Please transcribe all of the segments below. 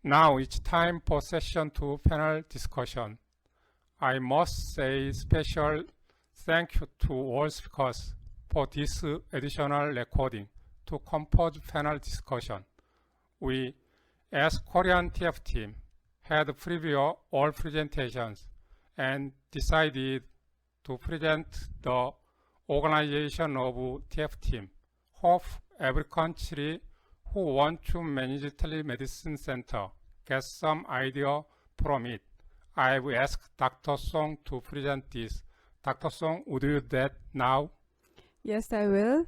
Now it's time for session 2 panel discussion. I must say special thank you to all speakers for this additional recording to compose panel discussion. We, as Korean TF team, had previewed all presentations and decided to present the organization of TF team. Hope every country who want to manage telemedicine center gets some idea from it. I will ask Dr. Song to present this. Dr. Song, would you do that now? Yes, I will.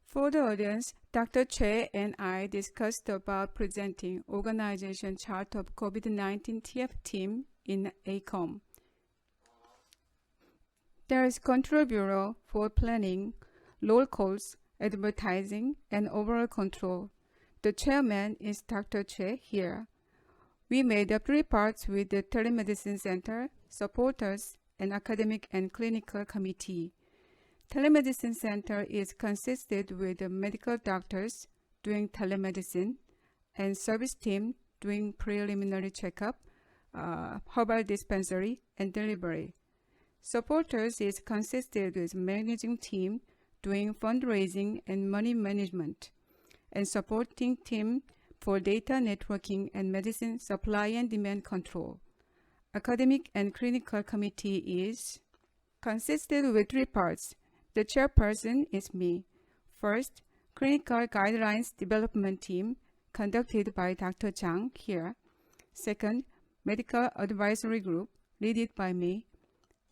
For the audience, Dr. Choi and I discussed about presenting organization chart of COVID-19 TF team in ACOM. There is Control Bureau for planning, roll calls, advertising, and overall control. The chairman is Dr. Choi here. We made up 3 parts with the Telemedicine Center, supporters, and academic and clinical committee. Telemedicine Center is consisted with the medical doctors doing telemedicine and service team doing preliminary checkup, herbal dispensary, and delivery. Supporters is consisted with managing team doing fundraising and money management, and supporting team for data networking and medicine supply and demand control. Academic and clinical committee is consisted with 3 parts. The chairperson is me. First, clinical guidelines development team conducted by Dr. Zhang here. Second, medical advisory group led by me.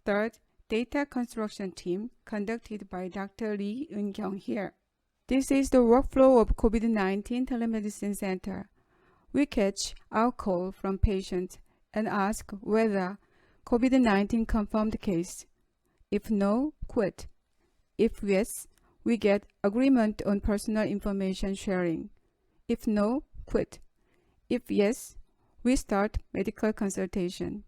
Third, data construction team conducted by Dr. Lee Eun-kyung here. This is the workflow of COVID-19 Telemedicine Center. We catch our call from patients and ask whether COVID-19 confirmed case. If no, quit. If yes, we get agreement on personal information sharing. If no, quit. If yes, we start medical consultation.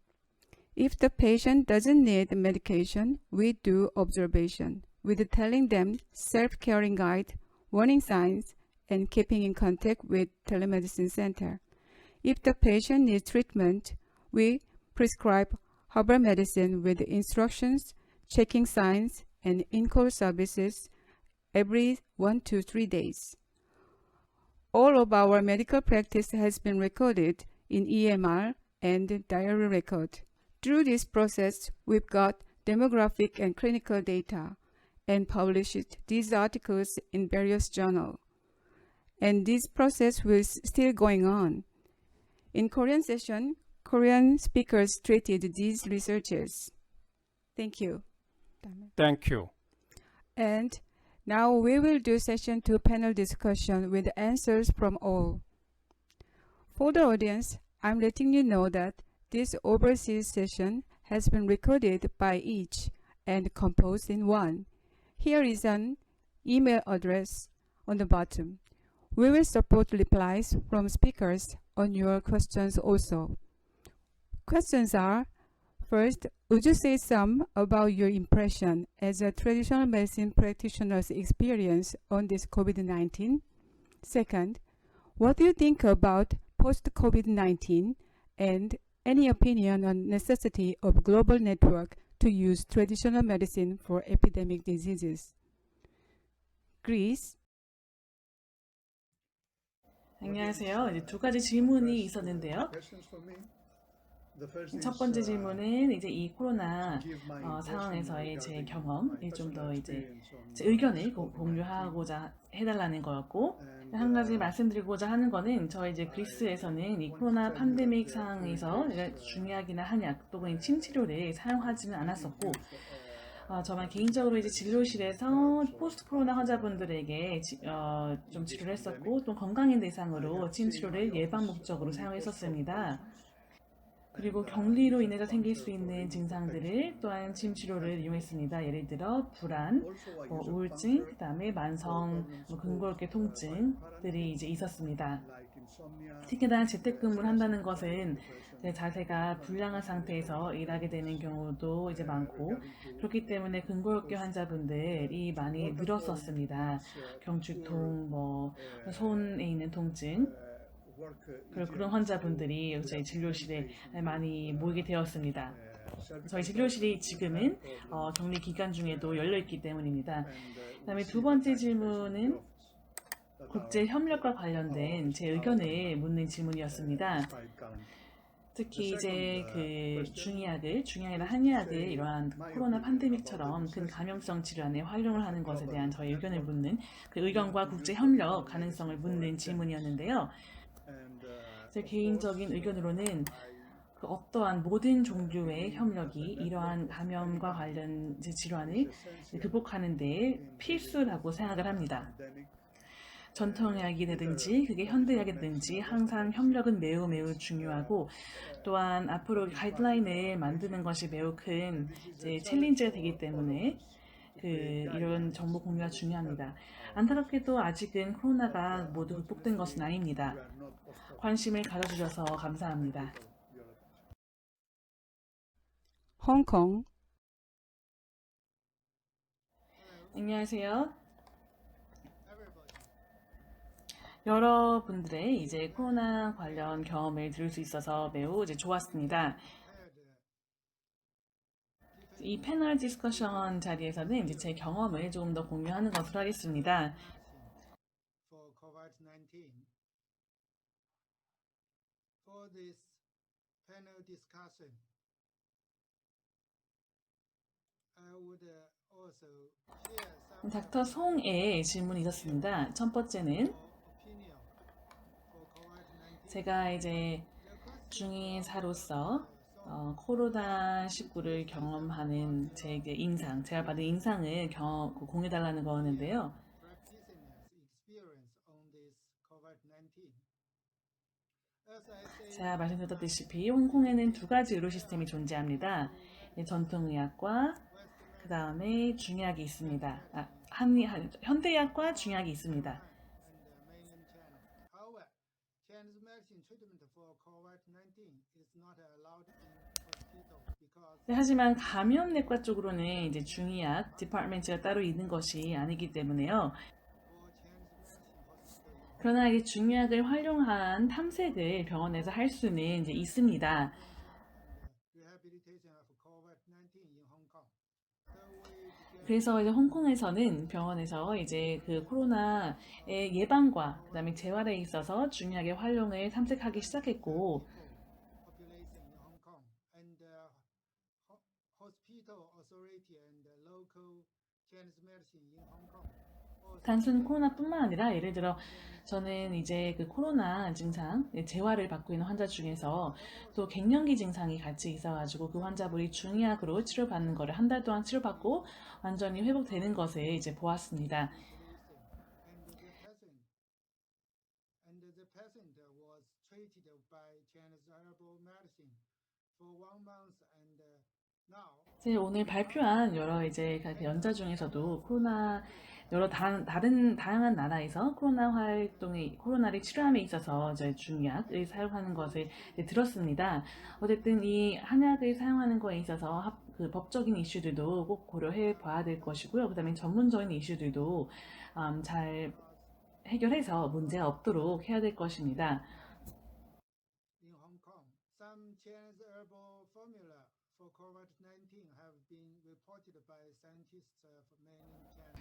If the patient doesn't need medication, we do observation with telling them self-caring guide, warning signs, and keeping in contact with telemedicine center. If the patient needs treatment, we prescribe herbal medicine with instructions, checking signs, and in-call services every 1 to 3 days. All of our medical practice has been recorded in EMR and diary record. Through this process, we've got demographic and clinical data and published these articles in various journals. And this process was still going on. In Korean session, Korean speakers treated these researchers. Thank you. Thank you. And now we will do session 2 panel discussion with answers from all. For the audience, I'm letting you know that this overseas session has been recorded by each and composed in one. Here is an email address on the bottom. We will support replies from speakers on your questions also. Questions are: first, would you say some about your impression as a traditional medicine practitioner's experience on this COVID-19? Second, what do you think about post-COVID-19 and any opinion on necessity of global network to use traditional medicine for epidemic diseases? Greece. 안녕하세요. 이제 2가지 질문이 있었는데요. 첫 번째 질문은 이제 이 코로나 상황에서의 제 경험을 좀 더 이제 제 의견을 공유하고자 해달라는 거였고, 한 가지 말씀드리고자 하는 거는 저희 이제 그리스에서는 이 코로나 팬데믹 상황에서 중약이나 한약 또는 침 치료를 사용하지는 않았었고, 저만 개인적으로 이제 진료실에서 포스트 코로나 환자분들에게 좀 치료를 했었고, 또 건강인 대상으로 침 치료를 예방 목적으로 사용했었습니다. 그리고 격리로 인해서 생길 수 있는 증상들을 또한 침 치료를 이용했습니다. 예를 들어 불안, 우울증, 그 다음에 만성 근골격 통증들이 이제 있었습니다. 특히나 재택근무를 한다는 것은 자세가 불량한 상태에서 일하게 되는 경우도 이제 많고, 그렇기 때문에 근골격 환자분들이 많이 늘었었습니다. 경추통, 손에 있는 통증, 그리고 그런 환자분들이 저희 진료실에 많이 모이게 되었습니다. 저희 진료실이 지금은 격리 기간 중에도 열려 있기 때문입니다. 그다음에 두 번째 질문은 국제 협력과 관련된 제 의견을 묻는 질문이었습니다. 특히 이제 그 중의학이나 한의학을 이러한 코로나 팬데믹처럼 큰 감염성 질환에 활용을 하는 것에 대한 저의 의견을 묻는 그 의견과 국제 협력 가능성을 묻는 질문이었는데요. 제 개인적인 의견으로는 그 어떠한 모든 종류의 협력이 이러한 감염과 관련 질환을 극복하는 데 필수라고 생각을 합니다. 전통의학이라든지 그게 현대의학이라든지 항상 협력은 매우 매우 중요하고 또한 앞으로 가이드라인을 만드는 것이 매우 큰 챌린지가 되기 때문에 이런 정보 공유가 중요합니다. 안타깝게도 아직은 코로나가 모두 극복된 것은 아닙니다. 관심을 가져주셔서 감사합니다. 홍콩, 안녕하세요. 여러분들의 이제 코로나 관련 경험을 들을 수 있어서 매우 좋았습니다. 이 패널 디스커션 자리에서는 이제 제 경험을 조금 더 공유하는 것으로 하겠습니다. For COVID-19. For this panel discussion, I would also share some 닥터 송의 질문이 있었습니다. 첫 번째는 opinion for COVID-19. 제가 이제 중의사로서 코로나19를 경험하는 제 인상, 제가 받은 인상을 공유해달라는 거였는데요. Practitioners' experience on this COVID-19. As I say, 제가 말씀드렸다시피 홍콩에는 두 가지 의료 시스템이 존재합니다. 전통의학과 그 다음에 중의학이 있습니다. 현대의학과 중의학이 있습니다. and mainland China. However, Chinese medicine treatment for COVID-19 is not allowed in hospital because 하지만 감염내과 쪽으로는 이제 중의학 디파트먼트가 따로 있는 것이 아니기 때문에요. for Chinese medicine hospital 그러나 이 중의학을 활용한 탐색을 병원에서 할 수는 이제 있습니다. rehabilitation of COVID-19 in Hong Kong. So we began 그래서 이제 홍콩에서는 병원에서 이제 그 코로나의 예방과 그다음에 재활에 있어서 중의학의 활용을 탐색하기 시작했고, population in Hong Kong and hospital authority and local Chinese medicine in Hong Kong. Also 단순 코로나뿐만 아니라 예를 들어 저는 이제 그 코로나 증상, 재활을 받고 있는 환자 중에서 또 갱년기 증상이 같이 있어가지고 그 환자분이 중의학으로 치료받는 거를 한 달 동안 치료받고 완전히 회복되는 것을 이제 보았습니다. and the patient was treated by Chinese herbal medicine for 1 month and now 이제 오늘 발표한 여러 이제 그 연자 중에서도 코로나 여러 다양한 나라에서 코로나를 치료함에 있어서 저희 중의학을 사용하는 것을 이제 들었습니다. 어쨌든 이 한약을 사용하는 거에 있어서 그 법적인 이슈들도 꼭 고려해 봐야 될 것이고요. 그다음에 전문적인 이슈들도 잘 해결해서 문제가 없도록 해야 될 것입니다. in Hong Kong, some Chinese herbal formula for COVID-19 have been reported by scientists of mainland China.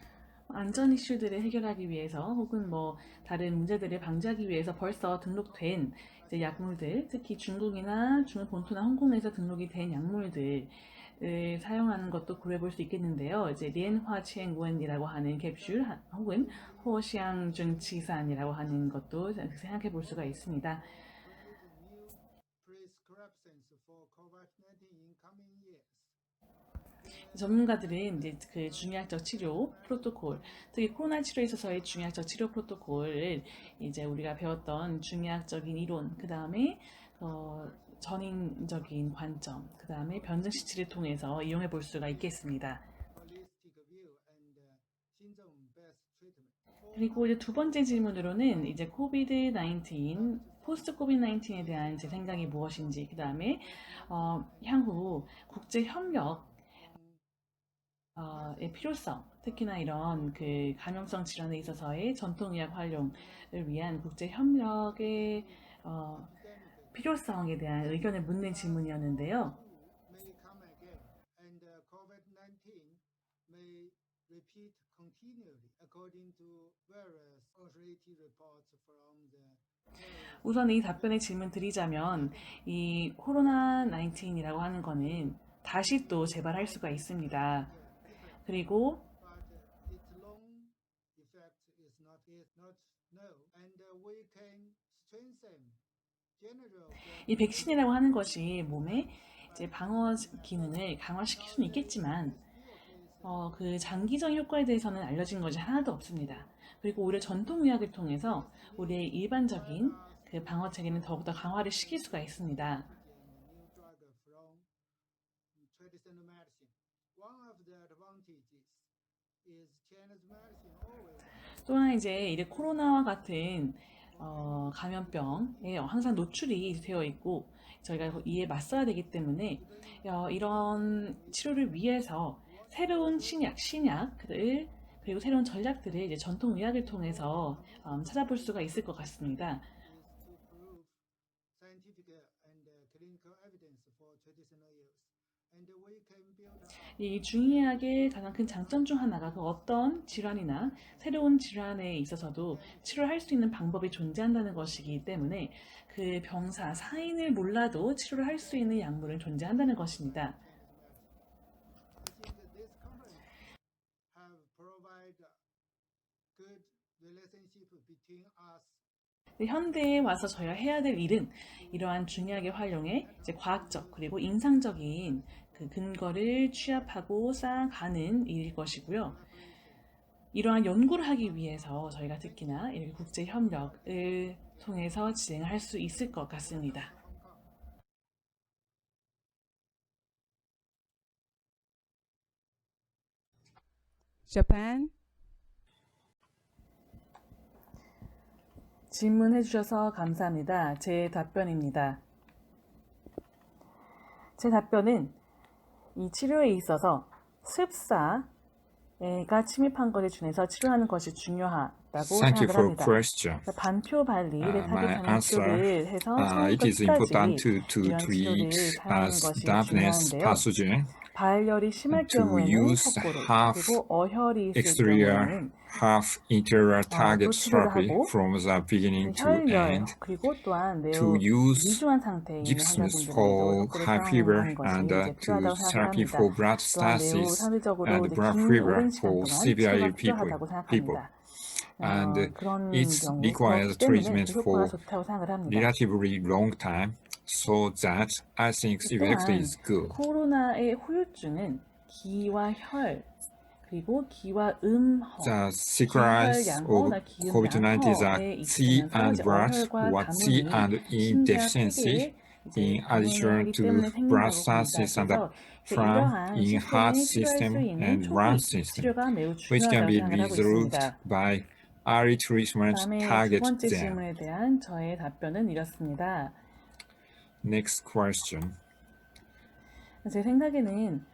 안전 이슈들을 해결하기 위해서 혹은 뭐 다른 문제들을 방지하기 위해서 벌써 등록된 이제 약물들, 특히 중국이나 중국 본토나 홍콩에서 등록이 된 약물들을 사용하는 것도 고려해 볼 수 있겠는데요. 이제 리엔화치엔wen이라고 하는 캡슐 혹은 호샹준치산이라고 하는 것도 생각해 볼 수가 있습니다. New prescriptions for COVID-19 in coming years. 전문가들은 이제 그 중의학적 치료 프로토콜, 특히 코로나 치료에 있어서의 중의학적 치료 프로토콜을 이제 우리가 배웠던 중의학적인 이론, 그 다음에 전인적인 관점, 그 다음에 변증 시치를 통해서 이용해 볼 수가 있겠습니다. Holistic view and symptom-based treatment. 그리고 이제 두 번째 질문으로는 이제 코비드-19, 포스트 코비드-19에 대한 제 생각이 무엇인지, 그 다음에 향후 국제 협력 의 필요성, 특히나 이런 그 감염성 질환에 있어서의 전통의학 활용을 위한 국제 협력의 필요성에 대한 의견을 묻는 질문이었는데요. may come again, and COVID-19 may repeat continually, according to various authority reports from the 우선 이 답변에 질문 드리자면 이 코로나 19이라고 하는 거는 다시 또 재발할 수가 있습니다. 그리고 but its long effect is not known, and we can strengthen general 이 백신이라고 하는 것이 몸의 이제 방어 기능을 강화시킬 수는 있겠지만 그 장기적 효과에 대해서는 알려진 것이 하나도 없습니다. 그리고 오히려 전통의학을 통해서 우리의 일반적인 그 방어 체계는 더욱더 강화를 시킬 수가 있습니다. new drug from traditional medicine. One of the advantages is Chinese medicine always 또한 이제 이 코로나와 같은 감염병에 항상 노출이 되어 있고 저희가 이에 맞서야 되기 때문에 이런 치료를 위해서 새로운 신약을 그리고 새로운 전략들을 이제 전통 의학을 통해서 찾아볼 수가 있을 것 같습니다. is to prove scientific and clinical evidence for traditional use. And we can build up 이 중의학의 가장 큰 장점 중 하나가 그 어떤 질환이나 새로운 질환에 있어서도 치료할 수 있는 방법이 존재한다는 것이기 때문에 그 병사, 사인을 몰라도 치료를 할 수 있는 약물은 존재한다는 것입니다. I think that this company have provided good relationship between us. 현대에 와서 저희가 해야 될 일은 이러한 중의학의 활용에 이제 과학적 그리고 임상적인 그 근거를 취합하고 쌓아가는 일일 것이고요. 이러한 연구를 하기 위해서 저희가 특히나 이렇게 국제 협력을 통해서 진행할 수 있을 것 같습니다. Japan, 질문해 주셔서 감사합니다. 제 답변입니다. 제 답변은 이 치료에 있어서 습사가 침입한 것에 준해서 치료하는 것이 중요하다고 Thank you 생각을 for 합니다. question. 반표 발리를 My 타겟하는 answer, 치료를 해서 it is 처음부터 important 끝까지 to 이런 치료를 treat 사용하는 것이 dampness 중요한데요. pathogen 발열이 심할 to 경우에는 use 석고를 half 그리고 어혈이 있을 exterior, 경우에는 half interior target 또 치료를 therapy 하고 from the beginning to 혈열 end. 그리고 또한 To 매우 use 위중한 상태에 있는 gypsums 환자분들에게도 for 석고를 high 사용하는 fever 것이 and 이제 to 필요하다고 therapy 생각합니다. for blood 또한 매우 stasis 상대적으로 and 이제 blood 긴 fever 오랜 시간 for 동안 severe 치료가 ill 필요하다고 people. 생각합니다. And 그런 it 경우 requires 그렇기 때문에 treatment 그 효과가 for 좋다고 생각을 합니다. relatively long time, so that I think effect 또한 is good. 코로나의 후유증은 기와 혈 그리고 기와 음허 The secrets 기혈양허나 of COVID-19 are 기음양허에 C 있으면서 and 이제 blood, 어혈과 or C 가문이 and E 신장 deficiency, 세계에 이제 in 방해를 addition 하기 to 때문에 blood 생긴다고 봅니다. stasis and 그래서 from 이러한 in heart 시스템을 치료할 수 system 있는 and 초기 lung system, 치료가 매우 which can 중요하다고 be 생각을 하고 resolved 있습니다. by early treatment 다음에 두 target 번째 them. 질문에 대한 저의 답변은 이렇습니다. Next question. 제 생각에는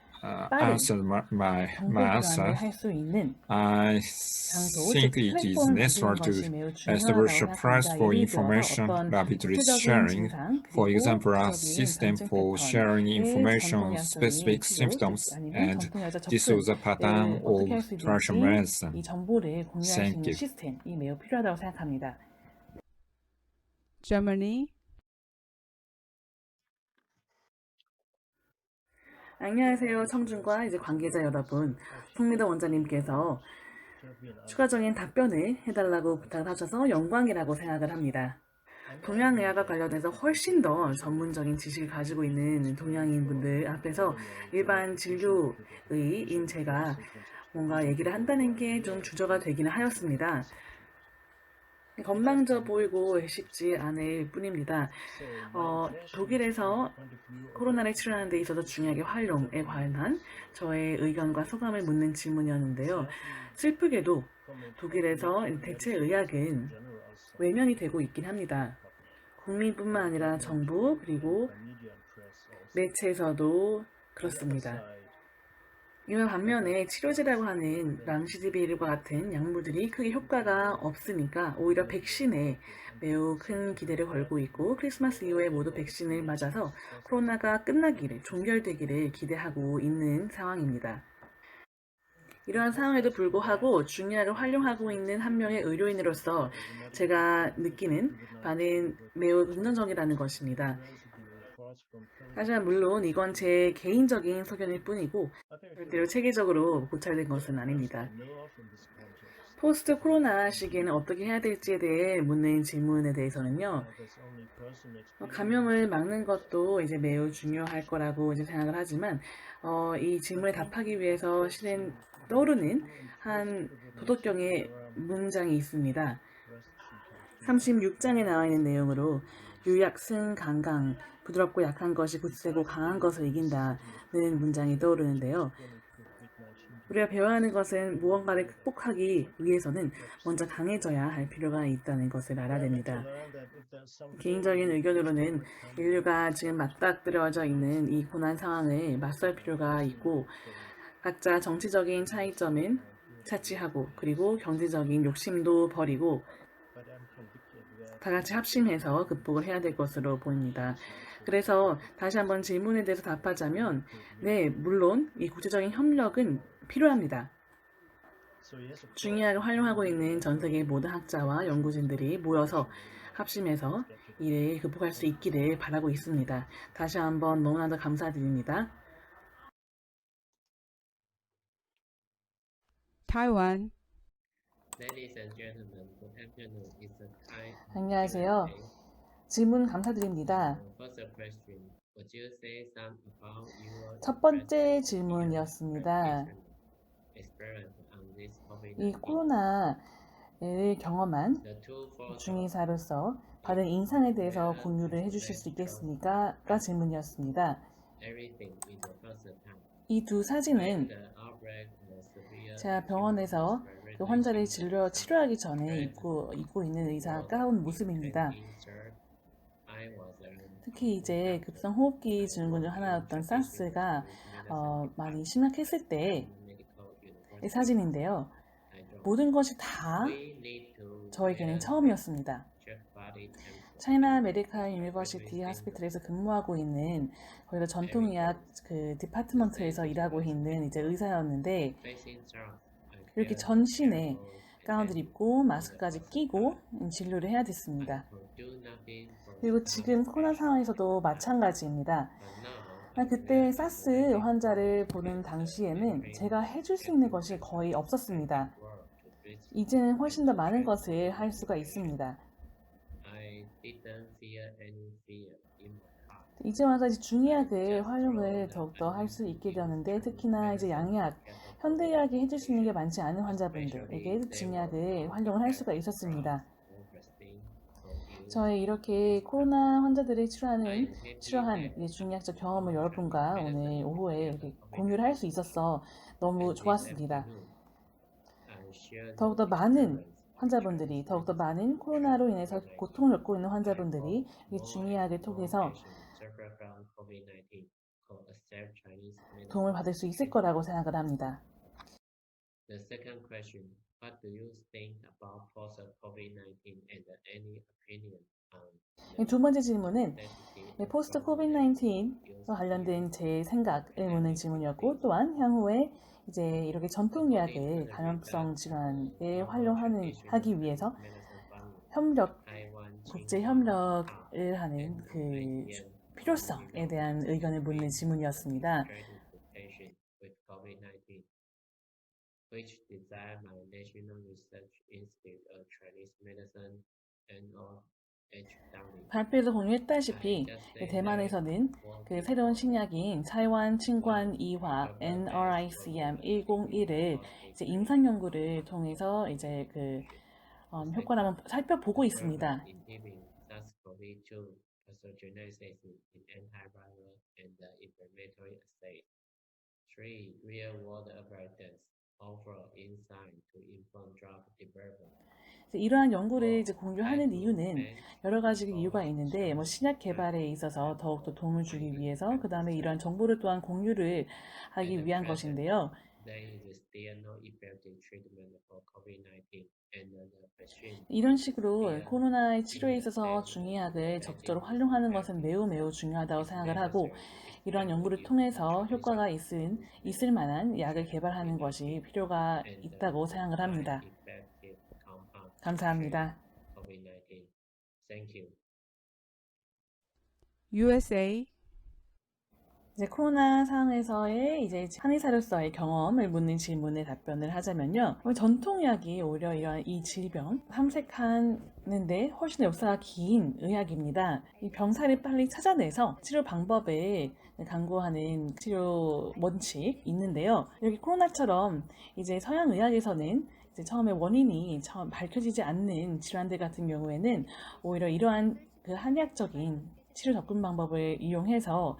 빠른 Answer my 정보 answer. 교환을 할 수 있는 I 장소, 즉 think it is 플랫폼을 만드는 necessary 것이 to 매우 establish a 중요하다고 price 생각합니다. for 예를 들어서 information 어떤 rapidly 구체적인 sharing. 증상 For 그리고 example, a 구체적인 system 병증 for sharing 패턴의 information on 전통의학적인 specific 치료, symptoms 즉 아니면 and 전통의학적 disorder pattern 접근을 어떻게 of 할 수 traditional 있는지 medicine. 이 정보를 공유할 수 Thank 있는 you. 시스템이 매우 필요하다고 생각합니다. Germany, 안녕하세요. 청중과 이제 관계자 여러분. 송미도 원장님께서 추가적인 답변을 해달라고 부탁을 하셔서 영광이라고 생각을 합니다. 동양의학과 관련해서 훨씬 더 전문적인 지식을 가지고 있는 동양인 분들 앞에서 일반 진료의인 제가 뭔가 얘기를 한다는 게 좀 주저가 되기는 하였습니다. 건방져 보이고 쉽지 않을 뿐입니다. 독일에서 코로나를 치료하는 데 있어서 중요하게 활용에 관한 저의 의견과 소감을 묻는 질문이었는데요. 슬프게도 독일에서 대체 의학은 외면이 되고 있긴 합니다. 국민뿐만 아니라 정부 그리고 매체에서도 그렇습니다. 이와 반면에 치료제라고 하는 람시디비르과 같은 약물들이 크게 효과가 없으니까 오히려 백신에 매우 큰 기대를 걸고 있고 크리스마스 이후에 모두 백신을 맞아서 코로나가 끝나기를, 종결되기를 기대하고 있는 상황입니다. 이러한 상황에도 불구하고 중약을 활용하고 있는 한 명의 의료인으로서 제가 느끼는 바는 매우 긍정적이라는 것입니다. 하지만 물론 이건 제 개인적인 소견일 뿐이고 절대로 체계적으로 고찰된 것은 아닙니다. 포스트 코로나 시기에는 어떻게 해야 될지에 대해 묻는 질문에 대해서는요. 감염을 막는 것도 이제 매우 중요할 거라고 이제 생각을 하지만 이 질문에 답하기 위해서 실은 떠오르는 한 도덕경의 문장이 있습니다. 36장에 나와 있는 내용으로 유약, 승, 강강, 부드럽고 약한 것이 굳세고 강한 것을 이긴다는 문장이 떠오르는데요. 우리가 배워야 하는 것은 무언가를 극복하기 위해서는 먼저 강해져야 할 필요가 있다는 것을 알아야 됩니다. 개인적인 의견으로는 인류가 지금 맞닥뜨려져 있는 이 고난 상황을 맞설 필요가 있고 각자 정치적인 차이점은 차치하고 그리고 경제적인 욕심도 버리고 다 같이 합심해서 극복을 해야 될 것으로 보입니다. 그래서 다시 한번 질문에 대해서 답하자면 네, 물론 이 국제적인 협력은 필요합니다. 중의학을 활용하고 있는 전 세계 모든 학자와 연구진들이 모여서 합심해서 이를 극복할 수 있기를 바라고 있습니다. 다시 한번 너무나도 감사드립니다. Taiwan. Ladies and gentlemen, good afternoon. It's a time. 안녕하세요. 질문 감사드립니다. First question. Would you say some about your 첫 번째 질문이었습니다. experience on this 이 COVID-19? 코로나를 경험한 The two photos 중의사로서 받은 인상에 대해서 공유를 해주실 수 있겠습니까? 가 질문이었습니다. everything is the first time. 이 두 사진은 The outbreak was severe. 제가 병원에서 그 환자를 치료하기 전에 입고 있는 의사 가운 모습입니다. I was 특히 이제 급성 호흡기 증후군 중 하나였던 사스가 많이 심각했을 때의 사진인데요. 모든 것이 다 저에게는 처음이었습니다. 차이나 메디칼 유니버시티 하스피털에서 근무하고 있는 거기서 전통의학 그 디파트먼트에서 일하고 있는 이제 의사였는데 이렇게 전신에 가운을 입고 마스크까지 끼고 진료를 해야 됐습니다. 그리고 지금 코로나 상황에서도 마찬가지입니다. 그때 사스 환자를 보는 당시에는 제가 해줄 수 있는 것이 거의 없었습니다. 이제는 훨씬 더 많은 것을 할 수가 있습니다. 이제 와서 이제 중의학을 활용을 더욱더 할 수 있게 되었는데 특히나 이제 양의학, 현대의학이 해줄 수 있는 게 많지 않은 환자분들에게 중의학을 활용을 할 수가 있었습니다. 저희 이렇게 코로나 환자들을 치료한 중의학적 경험을 여러분과 오늘 오후에 이렇게 공유를 할 수 있어서 너무 좋았습니다. 더욱더 많은 환자분들이, 더욱더 많은 코로나로 인해서 고통을 겪고 있는 환자분들이 이 중의학을 통해서 도움을 받을 수 있을 거라고 생각을 합니다. The second question, what do you think about post-COVID-19 and any opinion on 두 번째 질문은 the 포스트 코비드-19과 관련된 제 생각을 묻는 질문이었고 또한 향후에 이제 이렇게 전통의학을 감염성 질환에 활용하기 위해서 국제 협력을 하는 그 필요성에 대한 의견을 묻는 질문이었습니다. which designed by National Research Institute of Chinese Medicine NIH Downing. 발표에서 공유했다시피 대만에서는 그 새로운 신약인 차이완 칭관 이화 NRICM 101을 이제 임상 연구를 통해서 이제 그 효과를 한번 살펴보고 있습니다. Inhibiting SARS-CoV-2 pathogenesis in antiviral and inflammatory assays. 3. Real-world evidence offer insight to inform drug development. 이러한 연구를 이제 공유하는 이유는 여러 가지 이유가 있는데 뭐 신약 개발에 있어서 더욱더 도움을 주기 위해서 그 다음에 이러한 정보를 또한 공유를 하기 위한 것인데요. There is still no effective treatment for COVID-19 and the vaccine. 이런 식으로 코로나의 치료에 있어서 중의학을 적절히 활용하는 것은 매우 중요하다고 생각을 하고 이러한 연구를 통해서 효과가 있을 만한 약을 개발하는 것이 필요가 있다고 생각을 합니다. Effective compound 감사합니다. COVID-19. Thank you. USA, 이제 코로나 상황에서의 이제 한의사로서의 경험을 묻는 질문에 답변을 하자면요. 전통의학이 오히려 이러한 이 질병 탐색하는데 훨씬 역사가 긴 의학입니다. 이 병사를 빨리 찾아내서 치료 방법을 강구하는 치료 원칙 있는데요. 여기 코로나처럼 이제 서양 의학에서는 이제 처음에 원인이 밝혀지지 않는 질환들 같은 경우에는 오히려 이러한 그 한의학적인 치료 접근 방법을 이용해서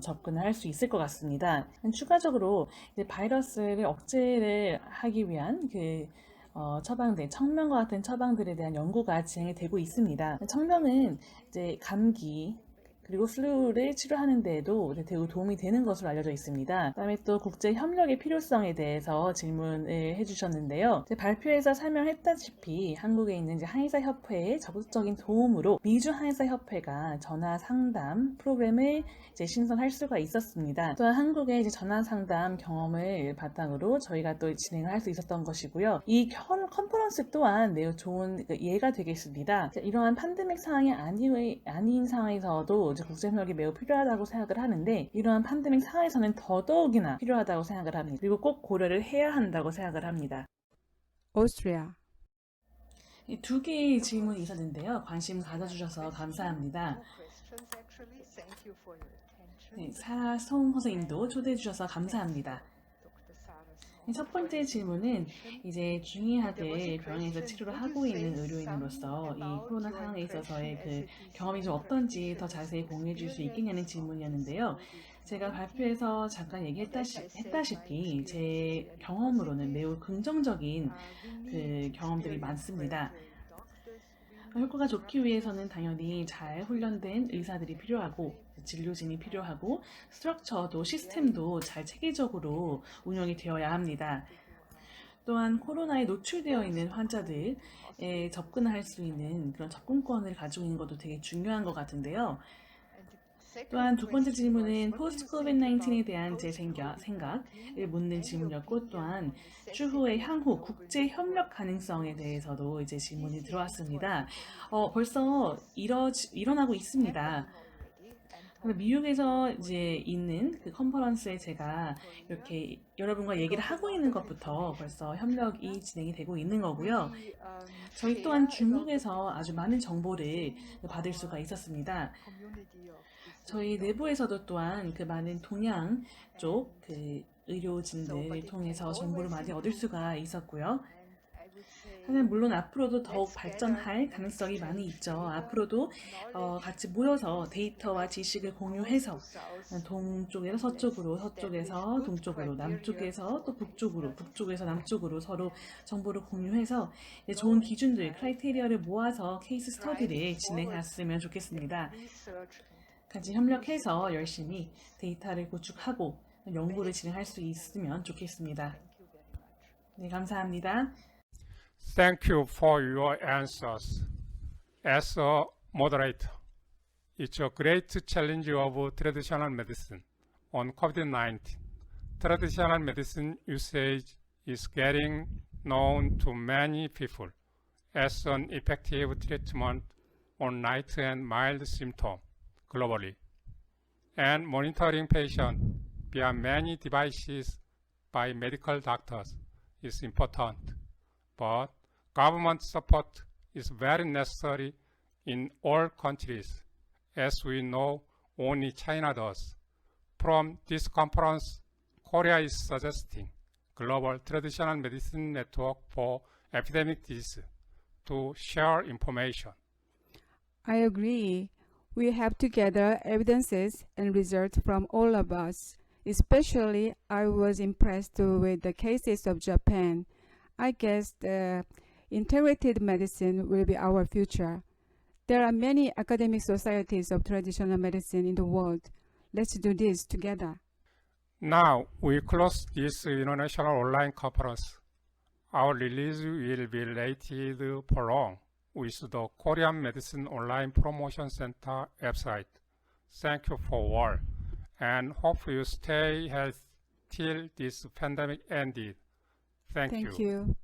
접근을 할 수 있을 것 같습니다. 추가적으로 이제 바이러스를 억제를 하기 위한 그 처방들, 청명과 같은 처방들에 대한 연구가 진행이 되고 있습니다. 청명은 이제 감기 그리고 플루를 치료하는 데에도 매우 도움이 되는 것으로 알려져 있습니다. 그다음에 또 국제 협력의 필요성에 대해서 질문을 해주셨는데요. 발표에서 설명했다시피 한국에 있는 이제 한의사 협회의 적극적인 도움으로 미주 한의사 협회가 전화 상담 프로그램을 이제 신설할 수가 있었습니다. 또한 한국의 이제 전화 상담 경험을 바탕으로 저희가 또 진행을 할 수 있었던 것이고요. 이 컨퍼런스 또한 매우 좋은 예가 되겠습니다. 이러한 팬데믹 상황이 아닌 상황에서도 국제협력이 매우 필요하다고 생각을 하는데 이러한 팬데믹 상황에서는 더더욱이나 필요하다고 생각을 합니다. 그리고 꼭 고려를 해야 한다고 생각을 합니다. Austria, 이 두 개의 질문이 있었는데요. 관심 가져주셔서 감사합니다. 네, 사송 선생님도 초대해 주셔서 감사합니다. 첫 번째 질문은 이제 중의학을 병원에서 치료를 하고 있는 의료인으로서 이 코로나 상황에 있어서의 그 경험이 좀 어떤지 더 자세히 공유해 줄 수 있겠냐는 질문이었는데요. 제가 발표에서 잠깐 얘기했다시피 제 경험으로는 매우 긍정적인 그 경험들이 많습니다. 효과가 좋기 위해서는 당연히 잘 훈련된 의사들이 필요하고 진료진이 필요하고 스트럭처도 시스템도 잘 체계적으로 운영이 되어야 합니다. 또한 코로나에 노출되어 있는 환자들에 접근할 수 있는 그런 접근권을 가지고 있는 것도 되게 중요한 것 같은데요. 또한 두 번째 질문은 포스트 코비드-19에 대한 제 생각을 묻는 질문이었고 또한 추후의 향후 국제 협력 가능성에 대해서도 이제 질문이 들어왔습니다. 벌써 일어나고 있습니다. 미국에서 이제 있는 그 컨퍼런스에 제가 이렇게 여러분과 얘기를 하고 있는 것부터 벌써 협력이 진행이 되고 있는 거고요. 저희 또한 중국에서 아주 많은 정보를 받을 수가 있었습니다. 저희 내부에서도 또한 그 많은 동양 쪽 그 의료진들을 통해서 정보를 많이 얻을 수가 있었고요. 하지만 물론 앞으로도 더욱 발전할 가능성이 많이 있죠. 앞으로도 같이 모여서 데이터와 지식을 공유해서 동쪽에서 서쪽으로, 서쪽에서 동쪽으로, 남쪽에서 또 북쪽으로, 북쪽에서 남쪽으로 서로 정보를 공유해서 좋은 기준들, 크라이테리아를 모아서 케이스 스터디를 진행했으면 좋겠습니다. 같이 협력해서 열심히 데이터를 구축하고 연구를 진행할 수 있으면 좋겠습니다. 네, 감사합니다. Thank you for your answers. As a moderator, it's a great challenge of traditional medicine on COVID-19. Traditional medicine usage is getting known to many people as an effective treatment on light and mild symptoms globally. And monitoring patients via many devices by medical doctors is important. But government support is very necessary in all countries, as we know only China does. From this conference, Korea is suggesting Global Traditional Medicine Network for Epidemic Disease to share information. I agree. We have to gather evidences and results from all of us. Especially, I was impressed with the cases of Japan. I guess Integrated medicine will be our future. There are many academic societies of traditional medicine in the world. Let's do this together. Now we close this international online conference. Our release will be related for long with the Korean Medicine Online Promotion Center website. Thank you for all, and hope you stay healthy till this pandemic ended. Thank you. Thank you.